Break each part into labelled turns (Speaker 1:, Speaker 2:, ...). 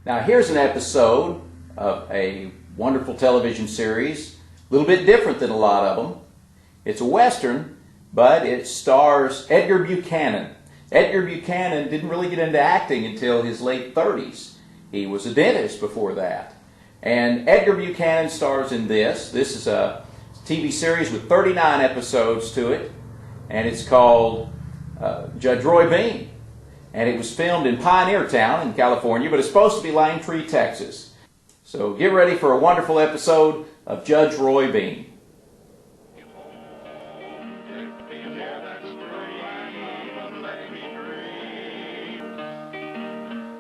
Speaker 1: Now here's an episode of a wonderful television series, a little bit different than a lot of them. It's a Western, but it stars Edgar Buchanan. Edgar Buchanan didn't really get into acting until his late 30s. He was a dentist before that. And Edgar Buchanan stars in this. This is a TV series with 39 episodes to it, and it's called Judge Roy Bean. And it was filmed in Pioneer Town in California, but it's supposed to be Lime Tree, Texas. So get ready for a wonderful episode of Judge Roy Bean.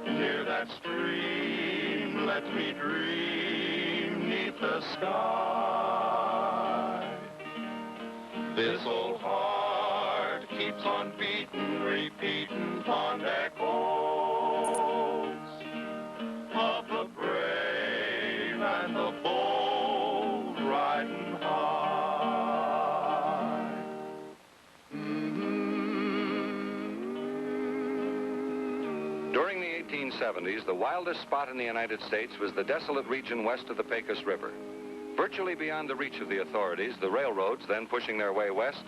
Speaker 2: Near that stream, let me dream neath the sky. This old heart keeps on beating, repeating fond echoes of the brave and the bold riding high.
Speaker 3: During the 1870s, the wildest spot in the United States was the desolate region west of the Pecos River. Virtually beyond the reach of the authorities, the railroads, then pushing their way west,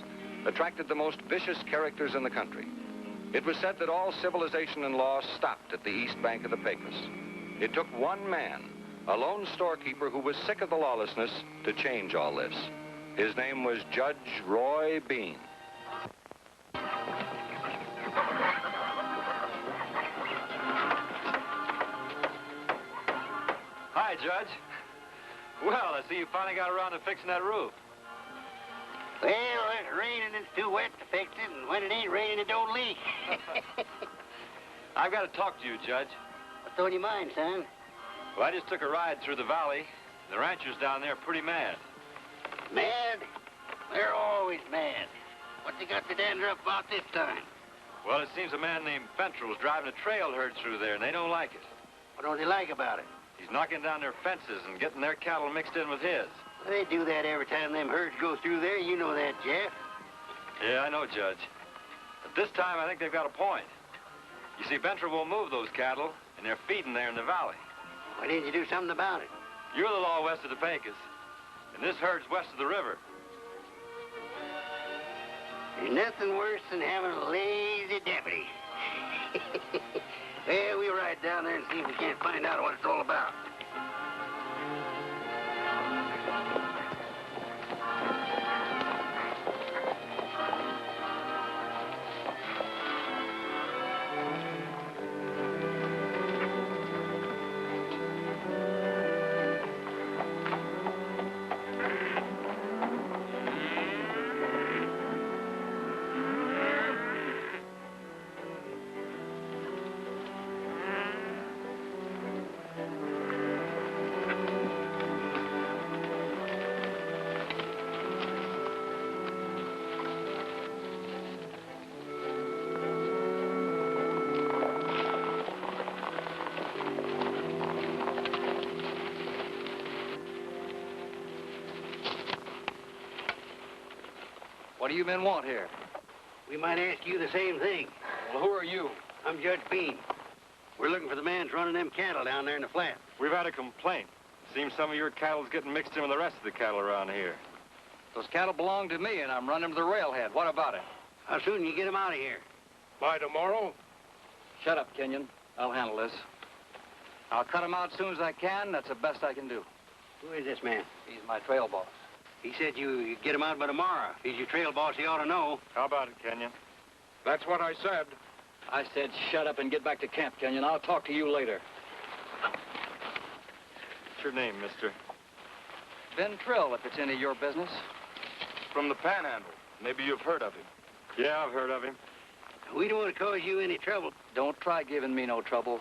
Speaker 3: attracted the most vicious characters in the country. It was said that all civilization and law stopped at the east bank of the Pecos. It took one man, a lone storekeeper who was sick of the lawlessness, to change all this. His name was Judge Roy Bean.
Speaker 4: Hi, Judge. Well, I see you finally got around to fixing that roof.
Speaker 5: Well, when it's raining, it's too wet to fix it, and when it ain't raining, it don't leak.
Speaker 4: I've got to talk to you, Judge.
Speaker 5: What's on your mind, son?
Speaker 4: Well, I just took a ride through the valley. The ranchers down there are pretty mad.
Speaker 5: Mad? They're always mad. What they got to dander up about this time?
Speaker 4: Well, it seems a man named Fentrell's driving a trail herd through there, and they don't like it.
Speaker 5: What don't they like about it?
Speaker 4: He's knocking down their fences and getting their cattle mixed in with his.
Speaker 5: They do that every time them herds go through there. You know that, Jeff.
Speaker 4: Yeah, I know, Judge. But this time, I think they've got a point. You see, Ventrell won't move those cattle, and they're feeding there in the valley.
Speaker 5: Why didn't you do something about it?
Speaker 4: You're the law west of the Pecos, and this herd's west of the river.
Speaker 5: There's nothing worse than having a lazy deputy. Well, we'll ride down there and see if we can't find out what it's all about.
Speaker 6: What do you men want here?
Speaker 5: We might ask you the same thing.
Speaker 6: Well, who are you?
Speaker 5: I'm Judge Bean. We're looking for the man that's running them cattle down there in the flat.
Speaker 4: We've had a complaint. Seems some of your cattle's getting mixed in with the rest of the cattle around here.
Speaker 6: Those cattle belong to me, and I'm running them to the railhead. What about it?
Speaker 5: How soon can you get them out of here?
Speaker 7: By tomorrow?
Speaker 6: Shut up, Kenyon. I'll handle this. I'll cut them out as soon as I can. That's the best I can do.
Speaker 5: Who is this man?
Speaker 6: He's my trail boss.
Speaker 5: He said you'd get him out by tomorrow. If he's your trail boss, he ought to know.
Speaker 4: How about it, Kenyon?
Speaker 7: That's what I said.
Speaker 6: I said shut up and get back to camp, Kenyon. I'll talk to you later.
Speaker 4: What's your name, mister?
Speaker 6: Ben Trill, if it's any of your business.
Speaker 4: From the Panhandle. Maybe you've heard of him. Yeah, I've heard of him.
Speaker 5: We don't want to cause you any trouble.
Speaker 6: Don't try giving me no trouble.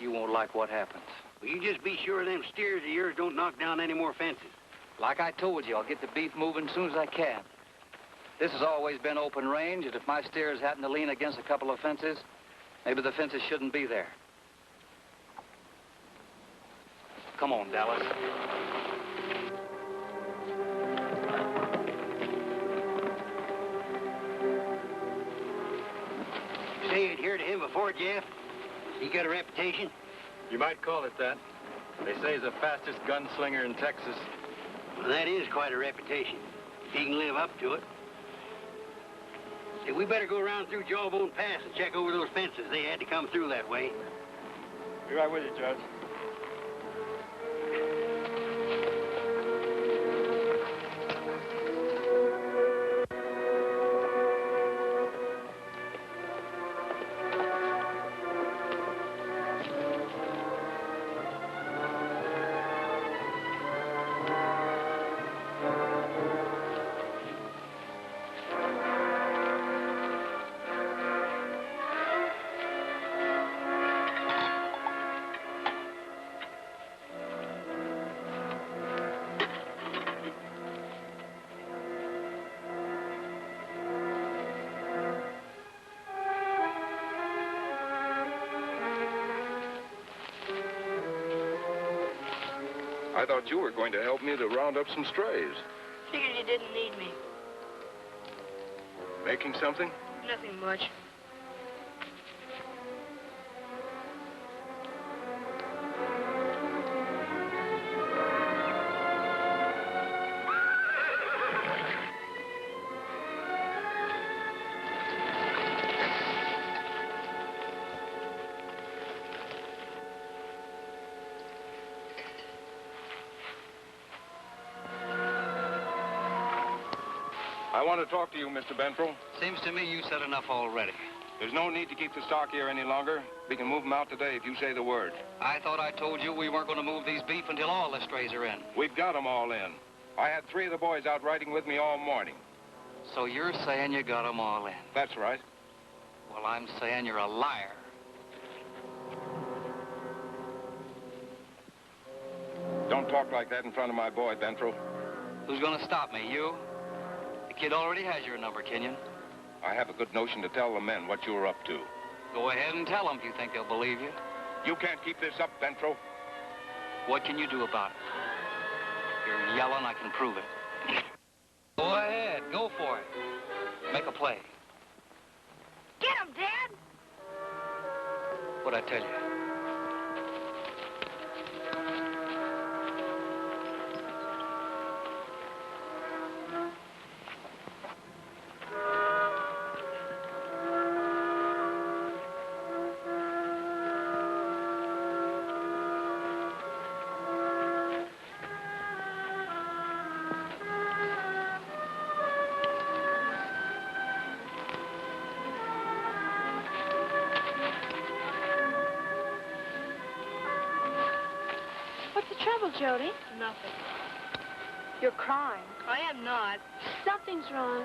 Speaker 6: You won't like what happens.
Speaker 5: Well, you just be sure them steers of yours don't knock down any more fences.
Speaker 6: Like I told you, I'll get the beef moving as soon as I can. This has always been open range, and if my steers happen to lean against a couple of fences, maybe the fences shouldn't be there. Come on, Dallas.
Speaker 5: Say you'd heard of him before, Jeff? He got a reputation?
Speaker 4: You might call it that. They say he's the fastest gunslinger in Texas.
Speaker 5: Well, that is quite a reputation. He can live up to it. Say, we better go around through Jawbone Pass and check over those fences. They had to come through that way.
Speaker 4: Be right with you, Judge.
Speaker 7: I thought you were going to help me to round up some strays.
Speaker 8: Figured you didn't need me.
Speaker 7: Making something?
Speaker 8: Nothing much.
Speaker 7: I want to talk to you, Mr. Benfro.
Speaker 6: Seems to me you said enough already.
Speaker 7: There's no need to keep the stock here any longer. We can move them out today if you say the word.
Speaker 6: I thought I told you we weren't going to move these beef until all the strays are in.
Speaker 7: We've got them all in. I had 3 of the boys out riding with me all morning.
Speaker 6: So you're saying you got them all in?
Speaker 7: That's right.
Speaker 6: Well, I'm saying you're a liar.
Speaker 7: Don't talk like that in front of my boy, Benfro.
Speaker 6: Who's going to stop me, you? The kid already has your number, Kenyon.
Speaker 7: I have a good notion to tell the men what you're up to.
Speaker 6: Go ahead and tell them if you think they'll believe you.
Speaker 7: You can't keep this up, Benfro.
Speaker 6: What can you do about it? You're yelling, I can prove it. Go ahead, go for it. Make a play.
Speaker 8: Get him, Dad!
Speaker 6: What'd I tell you?
Speaker 9: Jody?
Speaker 8: Nothing.
Speaker 9: You're crying.
Speaker 8: I am not.
Speaker 9: Something's wrong.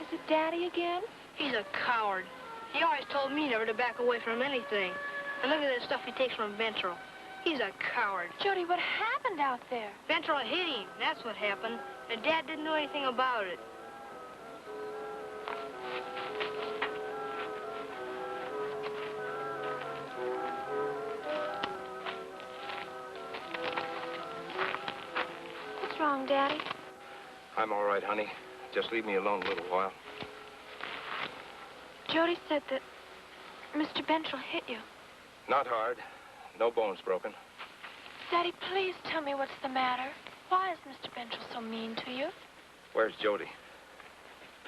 Speaker 9: Is it Daddy again?
Speaker 8: He's a coward. He always told me never to back away from anything. And look at the stuff he takes from Ventral. He's a coward.
Speaker 9: Jody, what happened out there?
Speaker 8: Ventral hit him. That's what happened. And Dad didn't know anything about it.
Speaker 9: What's wrong, Daddy?
Speaker 7: I'm all right, honey. Just leave me alone a little while.
Speaker 9: Jody said that Mr. Bentrell hit you.
Speaker 7: Not hard. No bones broken.
Speaker 9: Daddy, please tell me what's the matter. Why is Mr. Bentrell so mean to you?
Speaker 7: Where's Jody?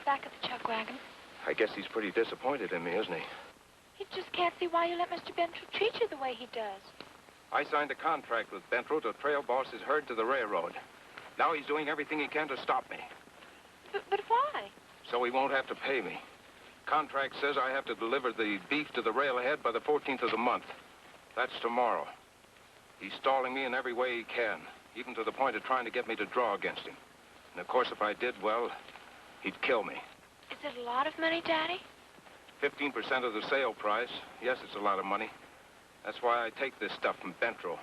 Speaker 9: Back at the chuck wagon.
Speaker 7: I guess he's pretty disappointed in me, isn't he?
Speaker 9: He just can't see why you let Mr. Bentrell treat you the way he does.
Speaker 7: I signed a contract with Benfro to trail boss his herd to the railroad. Now he's doing everything he can to stop me.
Speaker 9: But why?
Speaker 7: So he won't have to pay me. Contract says I have to deliver the beef to the railhead by the 14th of the month. That's tomorrow. He's stalling me in every way he can, even to the point of trying to get me to draw against him. And of course, if I did, well, he'd kill me.
Speaker 9: Is it a lot of money, Daddy?
Speaker 7: 15% of the sale price. Yes, it's a lot of money. That's why I take this stuff from Bentrell.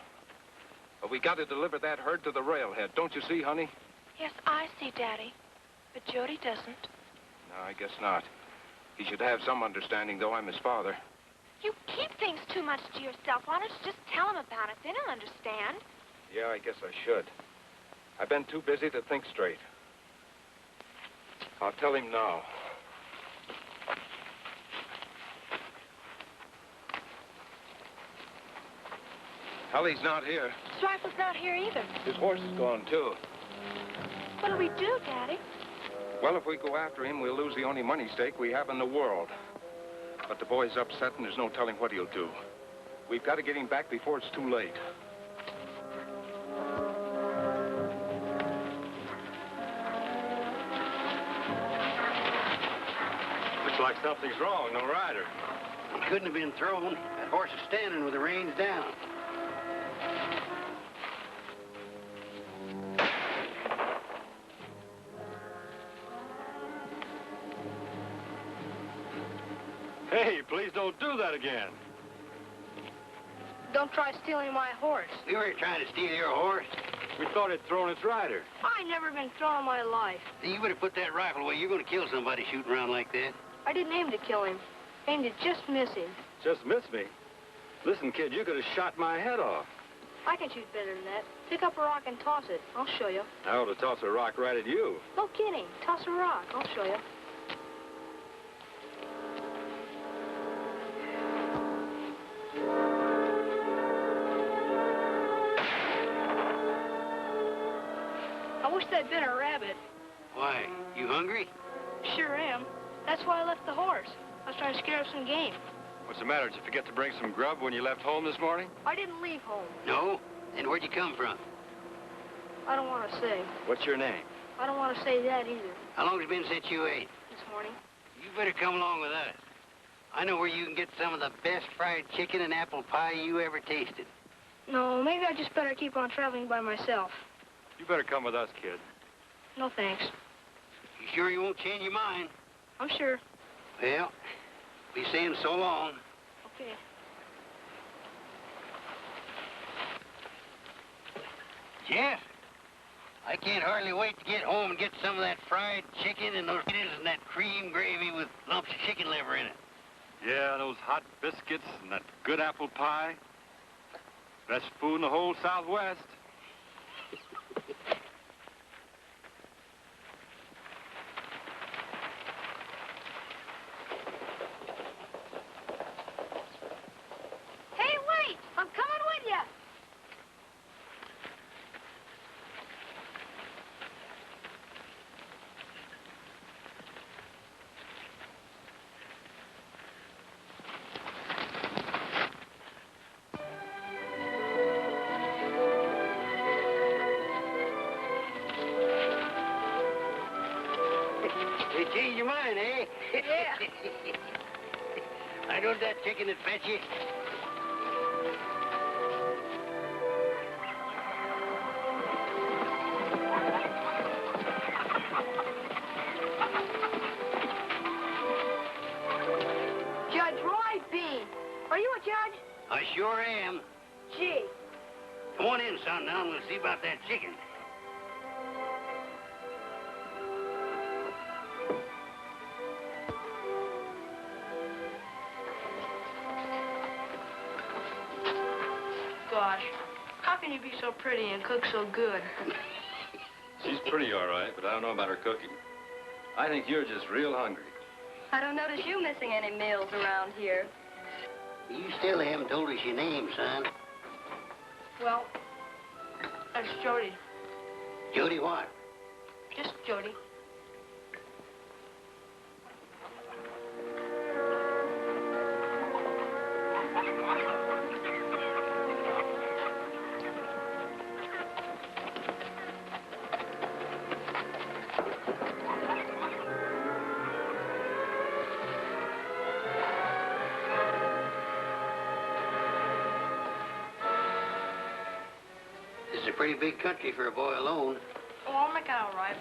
Speaker 7: But we got to deliver that herd to the railhead. Don't you see, honey?
Speaker 9: Yes, I see, Daddy. But Jody doesn't.
Speaker 7: No, I guess not. He should have some understanding, though I'm his father.
Speaker 9: You keep things too much to yourself. Why don't you just tell them about it? Then he'll understand.
Speaker 7: Yeah, I guess I should. I've been too busy to think straight. I'll tell him now. Tully's not here.
Speaker 9: His rifle's not here either.
Speaker 7: His horse is gone, too.
Speaker 9: What'll we do, Daddy?
Speaker 7: Well, if we go after him, we'll lose the only money stake we have in the world. But the boy's upset, and there's no telling what he'll do. We've got to get him back before it's too late.
Speaker 4: Looks like something's wrong. No rider.
Speaker 5: He couldn't have been thrown. That horse is standing with the reins down.
Speaker 4: Hey, please don't do that again.
Speaker 8: Don't try stealing my horse.
Speaker 5: We weren't trying to steal your horse.
Speaker 4: We thought it'd thrown its rider.
Speaker 8: I never been thrown in my life.
Speaker 5: You better put that rifle away. You're going to kill somebody shooting around like that.
Speaker 8: I didn't aim to kill him. Aimed to just miss him.
Speaker 4: Just missed me. Listen, kid, you could have shot my head off.
Speaker 8: I can shoot better than that. Pick up a rock and toss it. I'll show you.
Speaker 4: I ought to toss a rock right at you.
Speaker 8: No kidding. Toss a rock. I'll show you. I wish there'd been a rabbit.
Speaker 5: Why, you hungry?
Speaker 8: Sure am. That's why I left the horse. I was trying to scare up some game.
Speaker 4: What's the matter? Did you forget to bring some grub when you left home this morning?
Speaker 8: I didn't leave home.
Speaker 5: No? Then where'd you come from?
Speaker 8: I don't want to say.
Speaker 4: What's your name?
Speaker 8: I don't want to say that either.
Speaker 5: How long has it been since you ate?
Speaker 8: This morning.
Speaker 5: You better come along with us. I know where you can get some of the best fried chicken and apple pie you ever tasted.
Speaker 8: No, maybe I just better keep on traveling by myself.
Speaker 4: You better come with us, kid.
Speaker 8: No thanks.
Speaker 5: You sure you won't change your mind?
Speaker 8: I'm sure.
Speaker 5: Well, be saying so long.
Speaker 8: Okay.
Speaker 5: Jeff, I can't hardly wait to get home and get some of that fried chicken and those potatoes and that cream gravy with lumps of chicken liver in it.
Speaker 4: Yeah, those hot biscuits and that good apple pie. Best food in the whole Southwest.
Speaker 8: Hey, wait! I'm coming with you!
Speaker 5: They changed your mind, eh?
Speaker 8: Yeah.
Speaker 5: I know that chicken that fetch you.
Speaker 8: Judge Roy Bean. Are you a judge?
Speaker 5: I sure am.
Speaker 8: Gee.
Speaker 5: Come on in, son, now, and we'll see about that chicken.
Speaker 8: Gosh, how can you be so pretty and cook so good?
Speaker 4: She's pretty all right, but I don't know about her cooking. I think you're just real hungry.
Speaker 10: I don't notice you missing any meals around here.
Speaker 5: You still haven't told us your name, son.
Speaker 8: Well, that's Jody.
Speaker 5: Jody what?
Speaker 8: Just Jody.
Speaker 5: This is a pretty big country for a boy alone.
Speaker 8: Oh, I'll make it all right.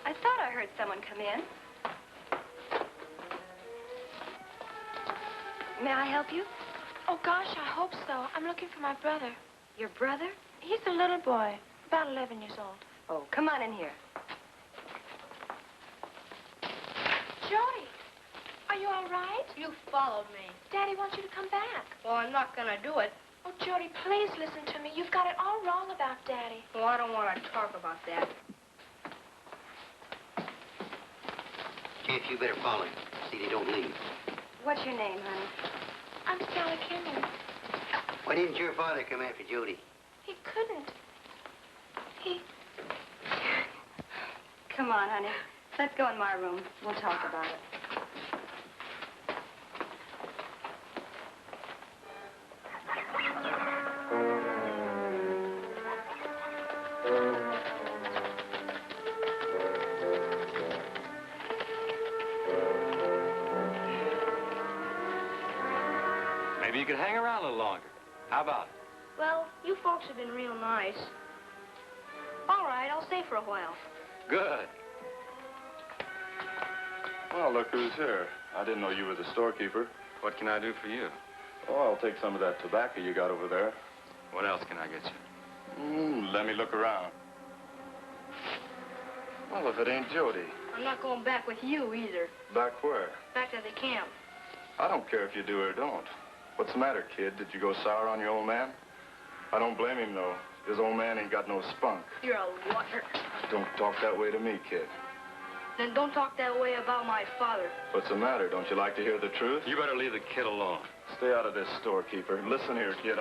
Speaker 10: I thought I heard someone come in. May I help you?
Speaker 9: Oh, gosh, I hope so. I'm looking for my brother.
Speaker 10: Your brother?
Speaker 9: He's a little boy, about 11 years old.
Speaker 10: Oh, come on in here.
Speaker 9: Jody, are you all right?
Speaker 8: You followed me.
Speaker 9: Daddy wants you to come back.
Speaker 8: Well, I'm not gonna do it.
Speaker 9: Oh, Jody, please listen to me. You've got it all wrong about Daddy.
Speaker 8: Well, I don't want to talk about that.
Speaker 5: Jeff, you better follow him. See they don't leave.
Speaker 10: What's your name, honey?
Speaker 9: I'm Sally Kenyon.
Speaker 5: Why didn't your father come after Jody?
Speaker 9: He couldn't. He...
Speaker 10: Come on, honey. Let's go in my room. We'll talk about it.
Speaker 4: Maybe you could hang around a little longer. How about it?
Speaker 8: Well, you folks have been real nice. All right, I'll stay for a while.
Speaker 4: Good.
Speaker 11: Well, look who's here. I didn't know you were the storekeeper.
Speaker 4: What can I do for you?
Speaker 11: Oh, I'll take some of that tobacco you got over there.
Speaker 4: What else can I get you?
Speaker 11: Let me look around. Well, if it ain't Jody.
Speaker 8: I'm not going back with you either.
Speaker 11: Back where?
Speaker 8: Back to the camp.
Speaker 11: I don't care if you do or don't. What's the matter, kid? Did you go sour on your old man? I don't blame him, though. His old man ain't got no spunk.
Speaker 8: You're a liar.
Speaker 11: Don't talk that way to me, kid.
Speaker 8: Then don't talk that way about my father.
Speaker 11: What's the matter? Don't you like to hear the truth?
Speaker 4: You better leave the kid alone.
Speaker 11: Stay out of this, storekeeper. Listen here, kid.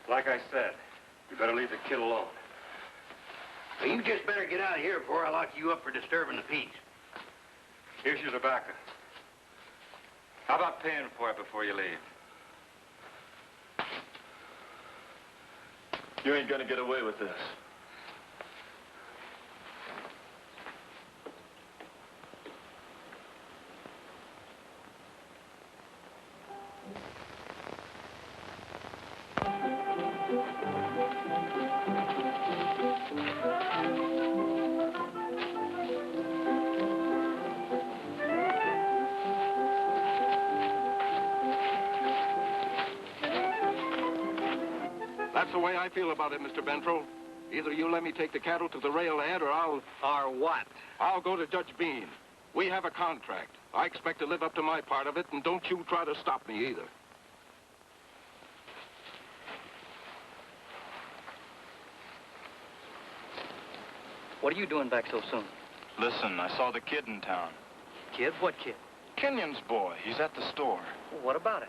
Speaker 4: Like I said, you better leave the kid alone.
Speaker 5: Well, you just better get out of here before I lock you up for disturbing the peace.
Speaker 4: Here's your tobacco. How about paying for it before you leave?
Speaker 11: You ain't gonna get away with this.
Speaker 7: That's the way I feel about it, Mr. Bentrell. Either you let me take the cattle to the railhead or I'll...
Speaker 4: Or what?
Speaker 7: I'll go to Judge Bean. We have a contract. I expect to live up to my part of it, and don't you try to stop me either.
Speaker 6: What are you doing back so soon?
Speaker 11: Listen, I saw the kid in town.
Speaker 6: Kid? What kid?
Speaker 11: Kenyon's boy. He's at the store.
Speaker 6: Well, what about it?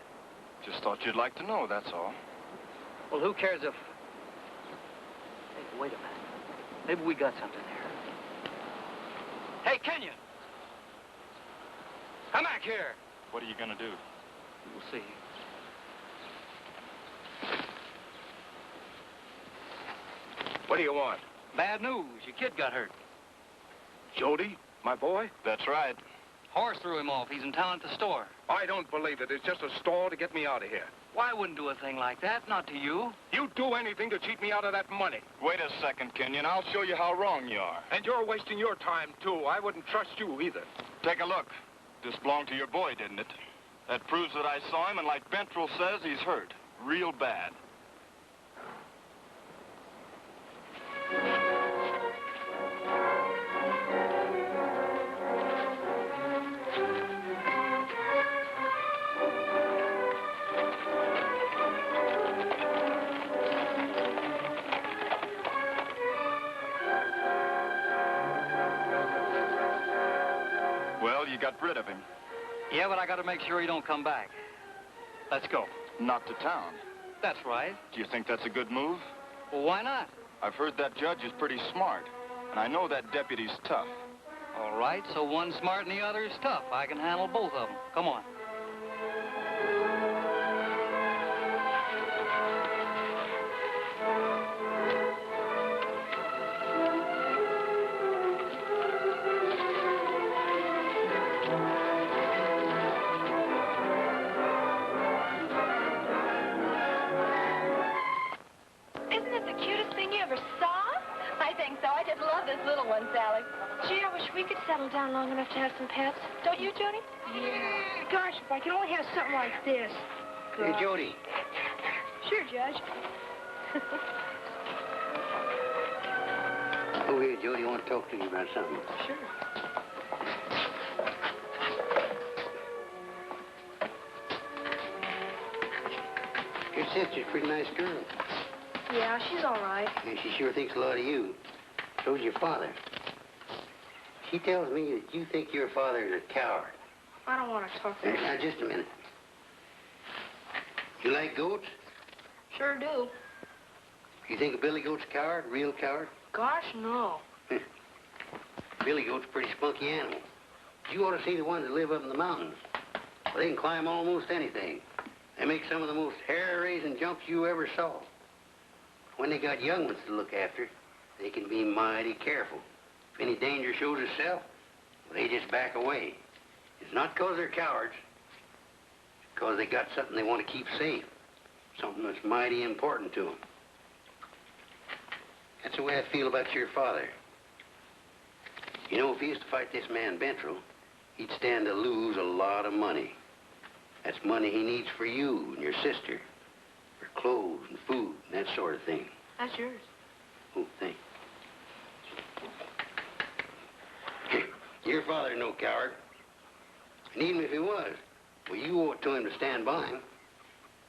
Speaker 11: Just thought you'd like to know, that's all.
Speaker 6: Well, who cares if... Hey, wait a minute. Maybe we got something there. Hey, Kenyon! Come back here!
Speaker 11: What are you gonna do?
Speaker 6: We'll see.
Speaker 7: What do you want?
Speaker 6: Bad news. Your kid got hurt.
Speaker 7: Jody? My boy?
Speaker 11: That's right.
Speaker 6: Horse threw him off. He's in town at the store.
Speaker 7: I don't believe it. It's just a stall to get me out of here.
Speaker 6: Why wouldn't do a thing like that? Not to you.
Speaker 7: You'd do anything to cheat me out of that money.
Speaker 11: Wait a second, Kenyon. I'll show you how wrong you are.
Speaker 7: And you're wasting your time, too. I wouldn't trust you either.
Speaker 11: Take a look. This belonged to your boy, didn't it? That proves that I saw him, and like Bentrell says, he's hurt. Real bad. Well, you got rid of him.
Speaker 6: Yeah, but I got to make sure he don't come back. Let's go.
Speaker 11: Not to town.
Speaker 6: That's right.
Speaker 11: Do you think that's a good move?
Speaker 6: Well, why not?
Speaker 11: I've heard that judge is pretty smart, and I know that deputy's tough.
Speaker 6: All right, so one's smart and the other is tough. I can handle both of them. Come on.
Speaker 9: Isn't it the cutest thing you ever saw?
Speaker 10: I think so. I just love this little one, Sally.
Speaker 9: Gee, I wish we could settle down long enough to have some pets. Don't you, Jody?
Speaker 8: Yeah. Gosh, if I could only have something like this.
Speaker 5: Hey, Jody.
Speaker 8: Sure, Judge.
Speaker 5: Over here, Jody. I want to talk to you about something.
Speaker 8: Sure.
Speaker 5: Your sister's a pretty nice girl.
Speaker 8: Yeah, she's all right.
Speaker 5: And she sure thinks a lot of you. So's your father. She tells me that you think your father is a coward.
Speaker 8: I don't want to talk to her.
Speaker 5: Now, just a minute. You like goats?
Speaker 8: Sure do.
Speaker 5: You think a billy goat's a coward, a real coward?
Speaker 8: Gosh, no.
Speaker 5: Billy goat's a pretty spunky animal. You ought to see the ones that live up in the mountains. Well, they can climb almost anything. They make some of the most hair-raising jumps you ever saw. When they got young ones to look after, they can be mighty careful. If any danger shows itself, they just back away. It's not because they're cowards. It's because they got something they want to keep safe. Something that's mighty important to them. That's the way I feel about your father. You know, if he used to fight this man Bentrell, he'd stand to lose a lot of money. That's money he needs for you and your sister, for clothes and food and that sort of thing.
Speaker 8: That's yours.
Speaker 5: Oh, thanks. Your father's no coward. And even if he was, well, you owe it to him to stand by him,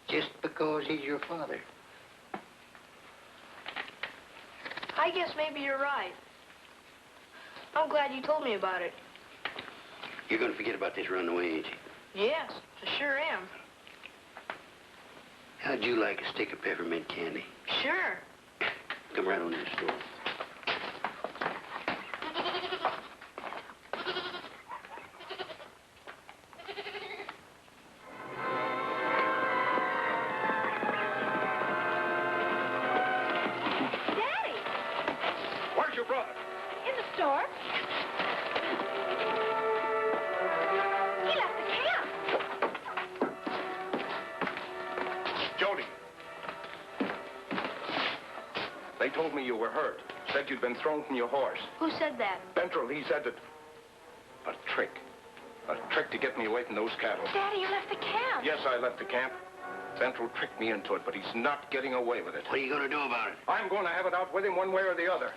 Speaker 5: just because he's your father.
Speaker 8: I guess maybe you're right. I'm glad you told me about it.
Speaker 5: You're going to forget about this runaway, ain't you?
Speaker 8: Yes, I sure am.
Speaker 5: How'd you like a stick of peppermint candy?
Speaker 8: Sure.
Speaker 5: Come right on in the store.
Speaker 8: Daddy!
Speaker 7: Where's your brother?
Speaker 8: In the store. He left the camp.
Speaker 7: Jody. They told me you were hurt. Said you'd been thrown from your horse.
Speaker 8: Who said that?
Speaker 7: Bentrell, he said that... A trick. A trick to get me away from those cattle.
Speaker 9: Daddy, you left the camp.
Speaker 7: Yes, I left the camp. Bentrell tricked me into it, but he's not getting away with it.
Speaker 5: What are you going to do about it?
Speaker 7: I'm going to have it out with him one way or the other.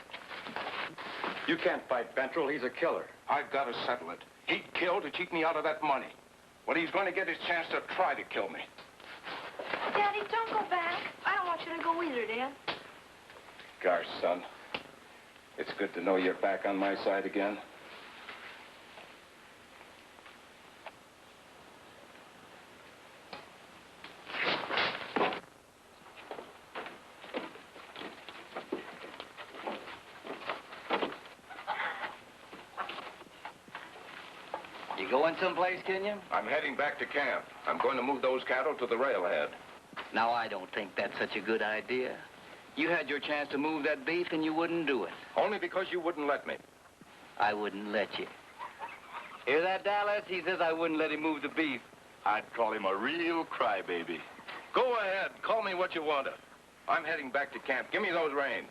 Speaker 4: You can't fight Bentrell. He's a killer.
Speaker 7: I've got to settle it. He'd kill to cheat me out of that money. But he's going to get his chance to try to kill me.
Speaker 9: Daddy, don't go back.
Speaker 8: I don't want you to go either, Dad.
Speaker 7: Gosh, son. It's good to know you're back on my side again.
Speaker 6: You going someplace, Kenyon?
Speaker 7: I'm heading back to camp. I'm going to move those cattle to the railhead.
Speaker 6: Now, I don't think that's such a good idea. You had your chance to move that beef and you wouldn't do it.
Speaker 7: Only because you wouldn't let me.
Speaker 6: I wouldn't let you. Hear that, Dallas? He says I wouldn't let him move the beef.
Speaker 11: I'd call him a real crybaby.
Speaker 7: Go ahead. Call me what you want to. I'm heading back to camp. Give me those reins.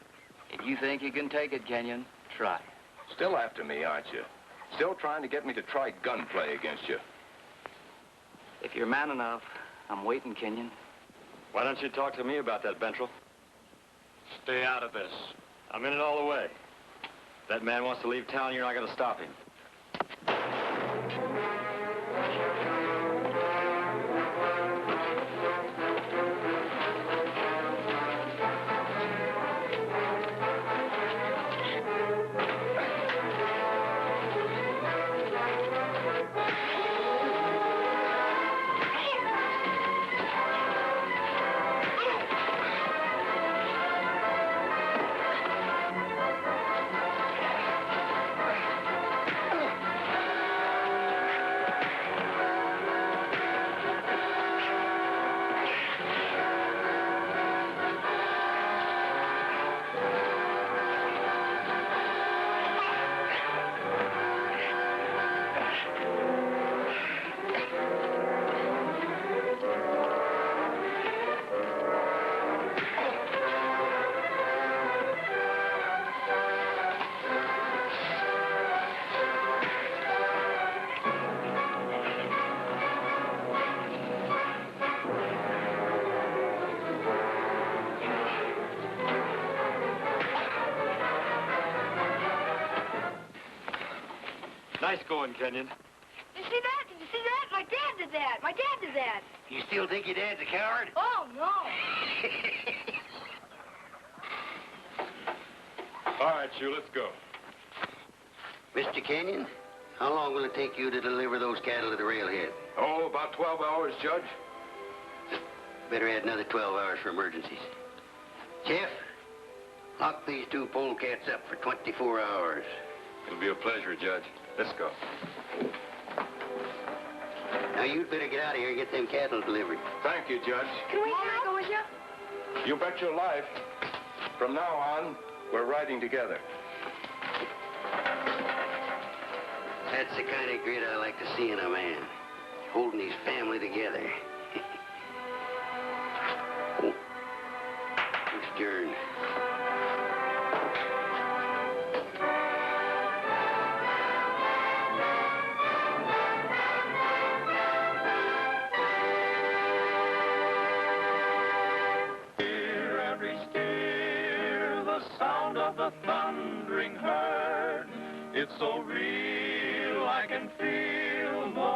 Speaker 6: If you think you can take it, Kenyon, try.
Speaker 7: Still after me, aren't you? Still trying to get me to try gunplay against you.
Speaker 6: If you're man enough, I'm waiting, Kenyon.
Speaker 4: Why don't you talk to me about that, Bentrell? Stay out of this. I'm in it all the way. If that man wants to leave town, you're not going to stop him. Nice going, Kenyon.
Speaker 8: Did you see that? Did you see that? My dad did that. My dad did that.
Speaker 5: You still think your dad's a coward?
Speaker 8: Oh, no.
Speaker 4: All right, Shu, let's go.
Speaker 5: Mr. Kenyon, how long will it take you to deliver those cattle to the railhead?
Speaker 7: Oh, about 12 hours, Judge.
Speaker 5: Better add another 12 hours for emergencies. Jeff, lock these two polecats up for 24 hours.
Speaker 3: It'll be a pleasure, Judge. Let's go.
Speaker 5: Now, you'd better get out of here and get them cattle delivered.
Speaker 7: Thank you, Judge.
Speaker 8: Can we go with you?
Speaker 7: You bet your life. From now on, we're riding together.
Speaker 5: That's the kind of grit I like to see in a man. Holding his family together. Oh. Who's Jern?
Speaker 2: Hear every steer, the sound of the thundering herd. It's so real, I can feel the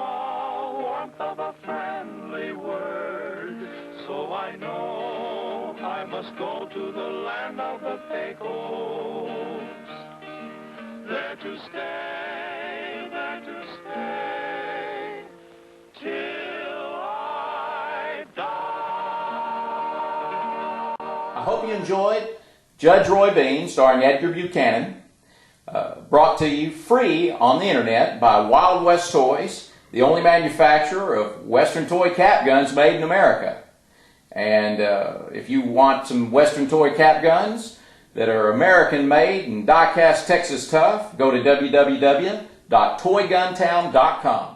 Speaker 2: warmth of a friendly word. So I know I must go to the land of the PECOS. There to stay, till I die.
Speaker 1: I hope you enjoyed Judge Roy Bean, starring Edgar Buchanan, brought to you free on the internet by Wild West Toys, the only manufacturer of Western toy cap guns made in America. And if you want some Western toy cap guns that are American made and die-cast Texas tough, go to www.toyguntown.com.